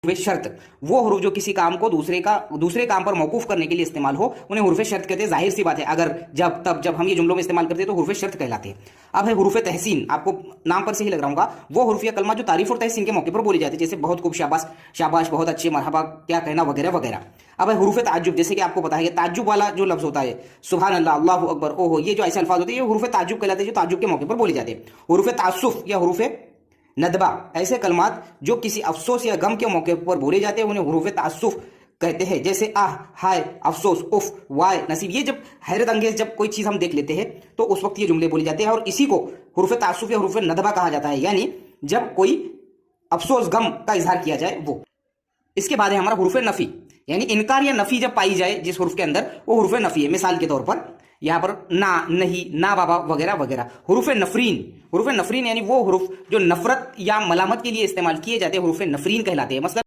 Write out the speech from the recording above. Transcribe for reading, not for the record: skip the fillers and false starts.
शर्त वो हुरूफ जो किसी काम को दूसरे काम पर मौकूफ करने के लिए इस्तेमाल हो उन्हें हुरूफ शर्त कहते हैं। जाहिर सी बात है, अगर जब हम ये जुमलों में इस्तेमाल करते हैं तो हुरूफ शर्त कहलाते हैं। अब है हुरूफ तहसीन, आपको नाम पर से ही लग रहा होगा, वो हुरूफ या कलमा जो तारीफ और तहसीन के मौके पर बोली जाती है, जैसे बहुत खूब, शाबाश, शाबाश, बहुत अच्छे, मरहबा, क्या कहना, वगैरह वगैरह। अब है हुरूफ ताज्जुब, जैसे कि आपको पता है ताज्जुब वाला जो लफ्ज होता है, सुभान अल्लाह, अल्लाहु अकबर, ओहो, ये जो ऐसे अल्फाज होते हैं ये हुरूफ ताज्जुब कहलाते हैं, जो ताज्जुब के मौके पर बोले जाते हैं। हुरूफ तासुफ या हुरूफ नदबा, ऐसे कलमात जो किसी अफसोस या गम के मौके पर बोले जाते हैं उन्हें हुरूफ तासुफ कहते हैं, जैसे आह, हाय, अफसोस, उफ, वाय, नसीब। ये जब हैरत अंगेज जब कोई चीज हम देख लेते हैं तो उस वक्त ये जुमले बोले जाते हैं, और इसी को हुरूफ तासुफ या हुरूफ नदबा कहा जाता है, यानी जब कोई अफसोस गम का इजहार किया जाए वो। इसके बाद है हमारा हुरूफ नफी, यानी इनकार या नफी जब पाई जाए जिस हुरूफ के अंदर, वो हुरूफ नफी है। मिसाल के तौर पर यहाँ पर ना, नहीं, ना बाबा, वगैरह वगैरह। हुरूफ नफरीन यानी वो हुरूफ जो नफरत या मलामत के लिए इस्तेमाल किए जाते हैं, हुरूफ नफरीन कहलाते हैं। मतलब